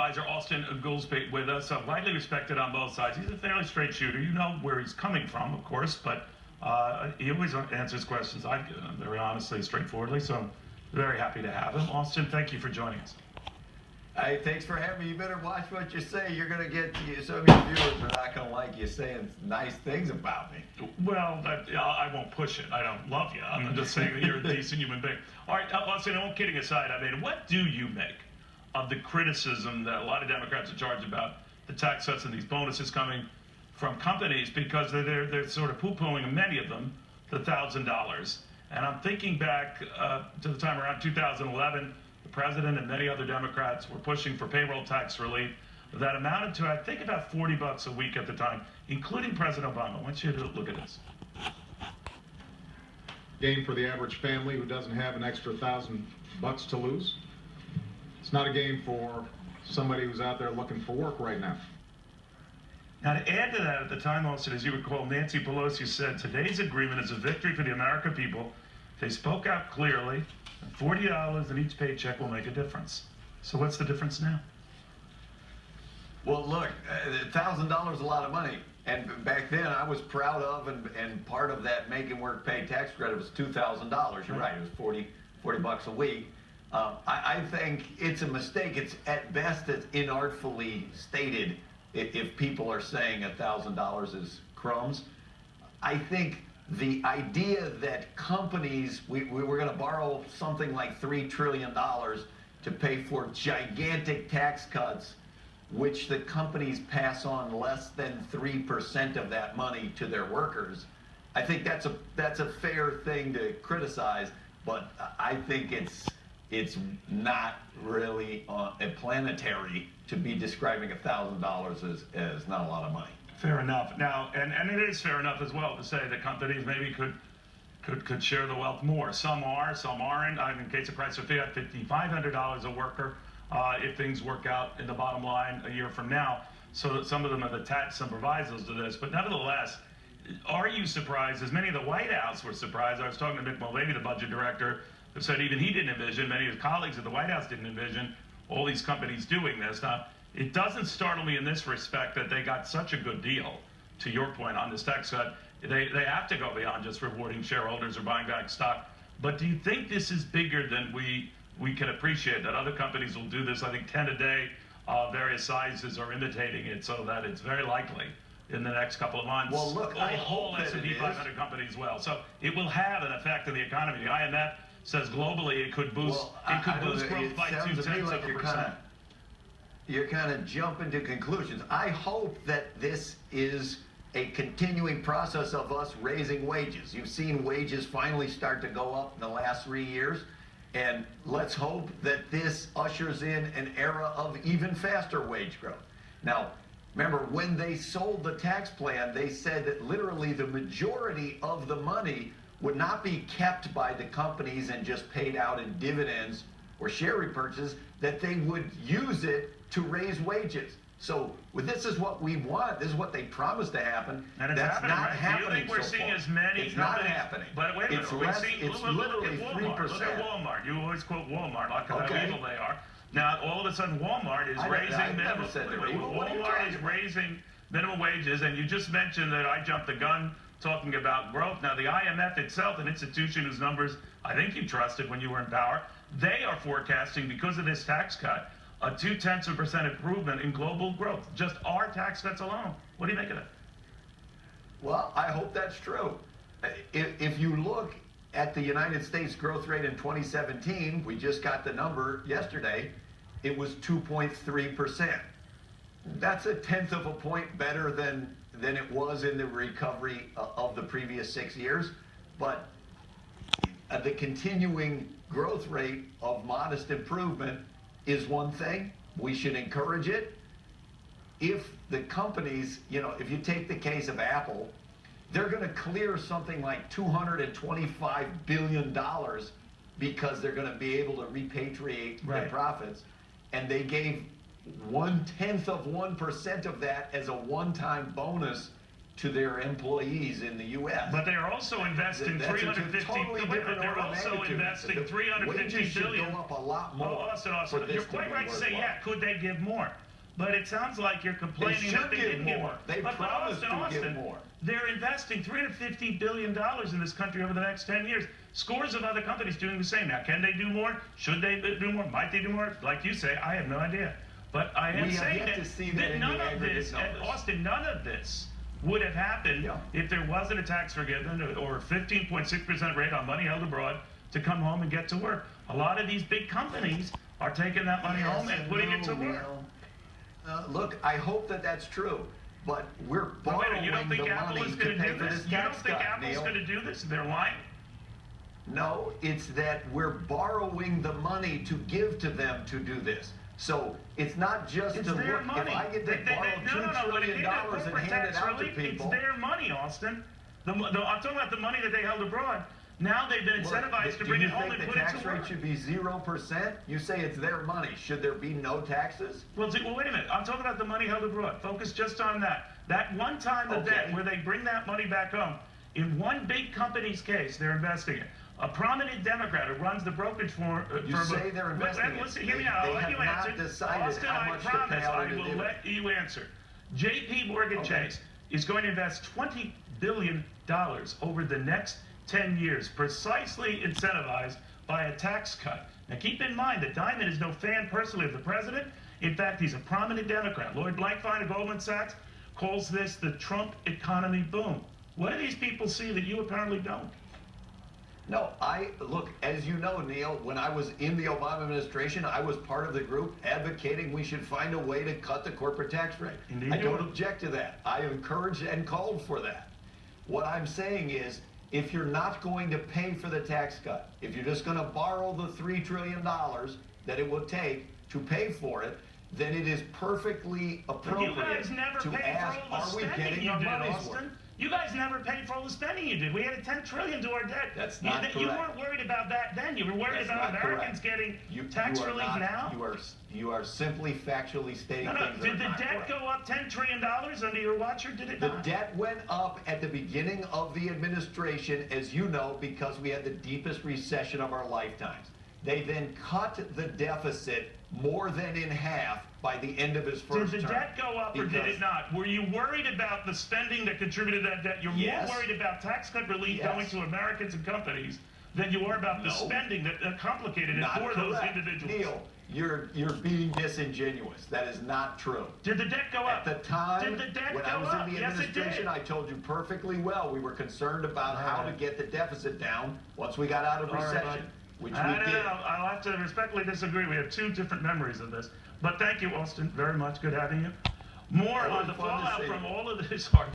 advisor Austin Goolsbee with us, widely respected on both sides. He's a fairly straight shooter. You know where he's coming from, of course, but he always answers questions I've given him very honestly, straightforwardly. So I'm very happy to have him. Austin, thank you for joining us. Hey, thanks for having me. You better watch what you say. You're going to get, some of your viewers are not going to like you saying nice things about me. Well, I won't push it. I don't love you. I'm just saying that you're a decent human being. All right, Austin, all kidding aside, I mean, what do you make of the criticism that a lot of Democrats are charged about the tax cuts and these bonuses coming from companies because they're sort of poo-pooing, many of them, the $1,000. And I'm thinking back to the time around 2011, the president and many other Democrats were pushing for payroll tax relief that amounted to, I think, about $40 a week at the time, including President Obama. I want you to look at this. Game for the average family who doesn't have an extra $1,000 to lose. It's not a game for somebody who's out there looking for work right now. Now, to add to that, at the time, Austin, as you recall, Nancy Pelosi said, today's agreement is a victory for the American people. They spoke out clearly, and $40 in each paycheck will make a difference. So what's the difference now? Well, look, $1,000 is a lot of money. And back then, I was proud of, and part of that making work pay tax credit was $2,000. You're right, it was $40 a week. I think it's a mistake. It's at best it's inartfully stated if people are saying $1,000 is crumbs. I think the idea that companies, we were going to borrow something like $3 trillion to pay for gigantic tax cuts, which the companies pass on less than 3% of that money to their workers. I think that's a fair thing to criticize, but I think it's not really planetary to be describing $1,000 as not a lot of money. Fair enough. Now, and it is fair enough as well to say that companies maybe could share the wealth more. Some are, some aren't. In case of Chrysler Fiat, $5,500 a worker if things work out in the bottom line a year from now. So that some of them have attached some provisos to this. But nevertheless, are you surprised, as many of the White House were surprised? I was talking to Mick Mulvaney, the budget director, who said even he didn't envision, many of his colleagues at the White House didn't envision all these companies doing this. Now, it doesn't startle me in this respect that they got such a good deal, to your point, on this tax cut. They have to go beyond just rewarding shareholders or buying back stock. But do you think this is bigger than we can appreciate, that other companies will do this? I think 10 a day, various sizes are imitating it, so that it's very likely in the next couple of months. Well, look, I hope all that S&P it 500 companies will. So it will have an effect on the economy. The IMF says globally it could boost growth by 0.2%. You're kind of jumping to conclusions. I hope that this is a continuing process of us raising wages. You've seen wages finally start to go up in the last 3 years, and let's hope that this ushers in an era of even faster wage growth. Now, remember, when they sold the tax plan, they said that literally the majority of the money would not be kept by the companies and just paid out in dividends or share repurchases, that they would use it to raise wages. So this is what we want. This is what they promised to happen. And it's That's not right? happening. Do you think we're so seeing far. as many It's companies? not happening. But wait a minute. It's literally 3%. Look at Walmart. You always quote Walmart, like how Okay. evil they are. Now, all of a sudden, Walmart is raising minimum. Walmart is raising minimum wages, and you just mentioned that I jumped the gun talking about growth. Now, the IMF itself, an institution whose numbers I think you trusted when you were in power, they are forecasting, because of this tax cut, a 0.2% improvement in global growth. Just our tax cuts alone. What do you make of that? Well, I hope that's true. If you look at the United States growth rate in 2017, we just got the number yesterday, it was 2.3%. That's 1/10 of a point better than it was in the recovery of the previous 6 years. But the continuing growth rate of modest improvement is one thing. We should encourage it. If the companies, if you take the case of Apple, they're going to clear something like $225 billion because they're going to be able to repatriate their profits. And they gave 1/10 of 1% of that as a one-time bonus to their employees in the U.S. But they are also investing That's a 350. totally wait a minute, different they're order of also magnitude. investing The 350 wages should billion. go up a lot more. Oh, Austin, for this you're to quite be right to say, worthwhile. yeah, could they give more? But it sounds like you're They complaining should that they give didn't give more. more. They but promised to Austin, give more. They're investing $350 billion in this country over the next 10 years. Scores of other companies doing the same. Now, can they do more? Should they do more? Might they do more? Like you say, I have no idea. But I am We have saying yet that, to see that in none the of aggregate this, and numbers. Austin, none of this would have happened Yeah. if there wasn't a tax forgiven or a 15.6% rate on money held abroad to come home and get to work. A lot of these big companies are taking that money home and putting it to work. Look, I hope that that's true, but we're Wait a borrowing minute, you don't think the Apple money is to going to pay do for this? this You don't tax think cut, Apple's Neil. going to do this? They're lying. No, it's that we're borrowing the money to give to them to do this. So it's not just It's to their look, money. if I get to borrow $2 When it trillion came to and corporate hand it tax out to relief, people. it's their money, Austin. I'm talking about the money that they held abroad. Now they've been incentivized to bring it home and put it Do you think the tax to rate work. should be 0%? You say it's their money. Should there be no taxes? Well, wait a minute. I'm talking about the money held abroad. Focus just on that. That one-time event Okay. where they bring that money back home. In one big company's case, they're investing it. A prominent Democrat who runs the brokerage firm. You say they're investing it. Listen, hear me They- out. I'll they let have you not answer. decided Austin, how I much to promise pay out I in a will dividend. let you answer. J.P. Morgan Okay. Chase is going to invest $20 billion over the next 10 years, precisely incentivized by a tax cut. Now keep in mind that Diamond is no fan personally of the president. In fact, he's a prominent Democrat. Lloyd Blankfein of Goldman Sachs calls this the Trump economy boom. What do these people see that you apparently don't? No, look, as you know, Neil, when I was in the Obama administration, I was part of the group advocating we should find a way to cut the corporate tax rate. Indeed I you don't were. object to that. I encouraged and called for that. What I'm saying is, if you're not going to pay for the tax cut, if you're just going to borrow the $3 trillion that it will take to pay for it, then it is perfectly But you appropriate guys never to paid ask, for all the are we spending getting you our did, money's Austin. worth? You guys never paid for all the spending you did. We had $10 trillion to our debt. That's not You correct. weren't worried about that then. You were worried That's about not Americans correct. getting tax are relief not- now. You are simply factually stating No, things that did are the not debt correct. go up $10 trillion under your watch, or did it The not? debt went up at the beginning of the administration, as you know, because we had the deepest recession of our lifetimes. They then cut the deficit more than in half by the end of his Did first the term. debt go up or did Because- it not? Were you worried about the spending that contributed to that debt? You're Yes. more worried about tax cut relief Yes. going to Americans and companies than you are about the No. spending that complicated it Not for those correct. individuals. Neil, you're being disingenuous. That is not true. Did the debt go up? At the time, Did the debt when go I was up? in the Yes, it administration, did. I told you perfectly well we were concerned about how to get the deficit down once we got out of All right, recession, bud. which I we don't did. know. I'll have to respectfully disagree. We have two different memories of this. But thank you, Austin, very much. Good having you. More Always on the fun to fallout see from you. all of this